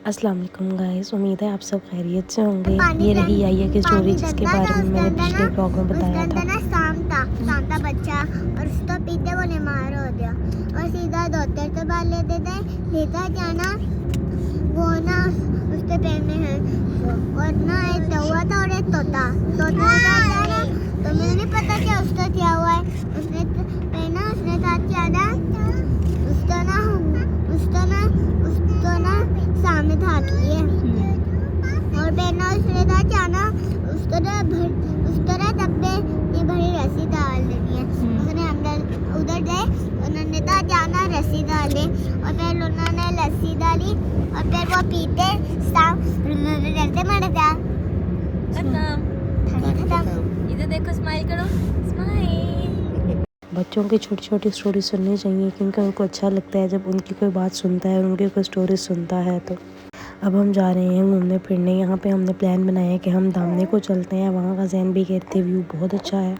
अस्सलाम वालेकुम गाइस, उम्मीद है आप सब खैरियत से होंगे। ये रही आइया की स्टोरी जिसके बारे में मैंने पिछले ब्लॉग में बताया था। शाम था बच्चा और उसको पीते वो बीमार हो गया और सीधा डॉक्टर के पास लेता जाना वो ना उसके पैर में है और ना एक कौवा था और एक तोता जाना तो मुझे नहीं पता कि उसका क्या हुआ है। उसने साथ जाना उसको ना सामने था लिए और पहना उसने था जाना उसको ना डब्बे ये भरी रस्सी डाल देनी है। उसने अंदर उधर गए उन्होंने था जाना रस्सी डाले और फिर उन्होंने लस्सी डाली और फिर वो पीते डरते मर गया। इधर देखो, स्माइल करो, स्माइल। बच्चों की छोटी छोटी स्टोरी सुननी चाहिए क्योंकि उनको अच्छा लगता है जब उनकी कोई बात सुनता है और उनकी कोई स्टोरी सुनता है। तो अब हम जा रहे हैं घूमने फिरने। यहाँ पे हमने प्लान बनाया है कि हम दामने को चलते हैं। वहाँ का जैन भी कहते व्यू बहुत अच्छा है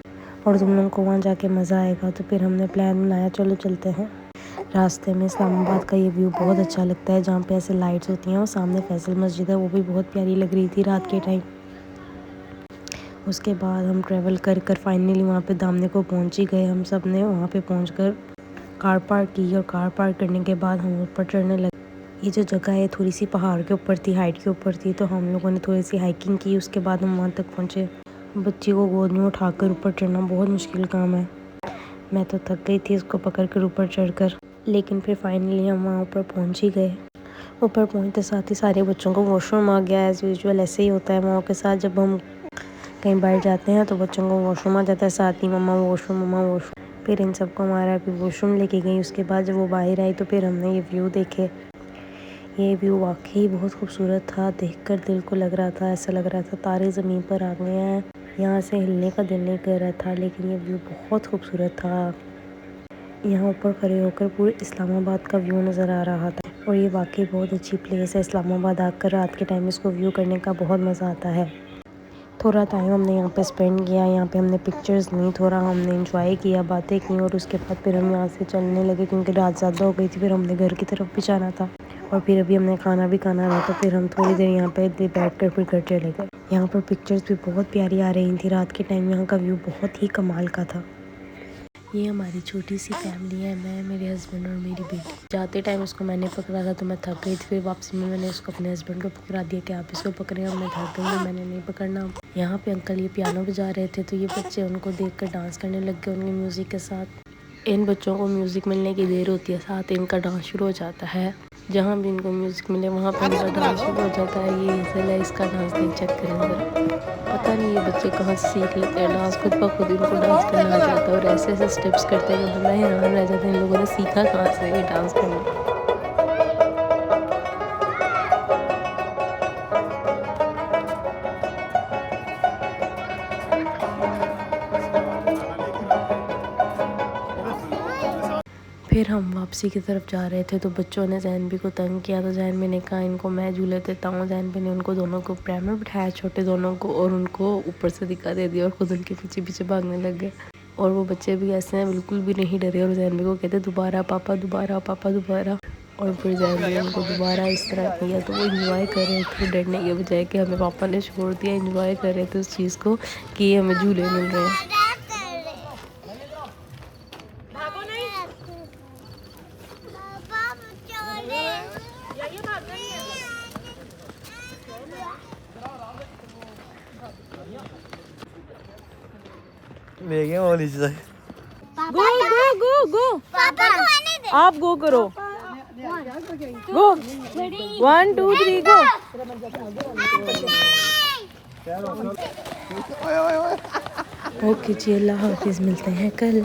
और तुम लोगों को वहाँ जाके मज़ा आएगा। तो फिर हमने प्लान बनाया चलो चलते हैं। रास्ते में इस्लामाबाद का ये व्यू बहुत अच्छा लगता है जहाँ पे ऐसे लाइट्स होती हैं और सामने फैसल मस्जिद है, वो भी बहुत प्यारी लग रही थी रात के टाइम। उसके बाद हम ट्रैवल कर फाइनली वहाँ पे दामने को पहुँच ही गए। हम सब ने वहाँ पे पहुँचकर कार पार्क की और कार पार्क करने के बाद हम ऊपर चढ़ने लगे। ये जो जगह है थोड़ी सी पहाड़ के ऊपर थी, हाइट के ऊपर थी, तो हम लोगों ने थोड़ी सी हाइकिंग की। उसके बाद हम वहाँ तक पहुँचे। बच्ची को गोद में उठाकर ऊपर चढ़ना बहुत मुश्किल काम है। मैं तो थक गई थी इसको पकड़ कर ऊपर चढ़कर, लेकिन फिर फाइनली हम वहाँ ऊपर पहुँच ही गए। ऊपर पहुँचते साथ ही सारे बच्चों को वॉशरूम आ गया। एज़ यूजुअल ऐसे ही होता है माओ के साथ, जब हम कहीं बाहर जाते हैं तो बच्चों को वॉशरूम आ जाता है साथ ही, मम्मा वॉशरूम। फिर इन सबको हमारा भी वॉशरूम लेके गई। उसके बाद जब वो बाहर आई तो फिर हमने ये व्यू देखे। ये व्यू वाकई बहुत खूबसूरत था। देखकर दिल को लग रहा था, ऐसा लग रहा था तारे ज़मीन पर आ गए हैं। यहाँ से हिलने का दिल नहीं कर रहा था, लेकिन ये व्यू बहुत खूबसूरत था। यहाँ ऊपर खड़े होकर पूरे इस्लामाबाद का व्यू नज़र आ रहा था और ये वाकई बहुत अच्छी प्लेस है। इस्लामाबाद आकर रात के टाइम इसको व्यू करने का बहुत मज़ा आता है। थोड़ा टाइम हमने यहाँ पे स्पेंड किया। यहाँ पे हमने पिक्चर्स ली, थोड़ा हमने एंजॉय किया, बातें की और उसके बाद फिर हम यहाँ से चलने लगे क्योंकि रात ज़्यादा हो गई थी। फिर हमने घर की तरफ भी जाना था और फिर अभी हमने खाना भी खाना था। तो फिर हम थोड़ी देर यहाँ पे बैठ कर फिर घर चले गए। यहाँ पर पिक्चर्स भी बहुत प्यारी आ रही थी रात के टाइम। यहाँ का व्यू बहुत ही कमाल का था। ये हमारी छोटी सी फैमिली है, मैं, मेरे हस्बैंड और मेरी बेटी। जाते टाइम उसको मैंने पकड़ा था तो मैं थक गई थी। फिर वापसी में मैंने उसको अपने हस्बैंड को पकड़ा दिया कि आप इसको पकड़े। अब मैं थक गई, मैंने नहीं पकड़ना। यहाँ पे अंकल ये पियानो बजा रहे थे तो ये बच्चे उनको देखकर डांस करने लग गए उनकी म्यूज़िक के साथ। इन बच्चों को म्यूज़िक मिलने की देर होती है, साथ इनका डांस शुरू हो जाता है। जहाँ भी इनको म्यूज़िक मिले वहाँ पर इनका डांस शुरू हो जाता है। ये हिस्सा है इसका डांस नहीं, चेक करें अंदर। पता नहीं ये बच्चे कहाँ से सीख लेते हैं डांस, खुद ब खुद इनको डांस करना आ जाता है और ऐसे ऐसे स्टेप्स करते हैं कि बंदा हैरान रह जाता है इन लोगों ने सीखा कहाँ से ये डांस करना। फिर हम वापसी की तरफ जा रहे थे तो बच्चों ने जैनबी को तंग किया तो जैनबी ने कहा इनको मैं झूले देता हूँ। जैनबी ने उनको दोनों को प्रेम में बिठाया, छोटे दोनों को, और उनको ऊपर से दिखा दे दिया और खुद उनके पीछे पीछे भागने लग गए। और वो बच्चे भी ऐसे हैं, बिल्कुल भी नहीं डरे और जैनबी को कहते दोबारा पापा, दोबारा पापा, दोबारा। और फिर जैनबी ने उनको दोबारा इस तरह किया तो वो इंजॉय कर रहे थे डरने के बजाय कि हमें पापा ने छोड़ दिया। इंजॉय कर रहे थे उस चीज़ को कि हमें झूले मिल रहे हैं। ले गए वो नीचे तक। गो आप गो करो। गो 1 2 3 गो। ओके जी, अल्लाह हाफिज़, मिलते हैं कल।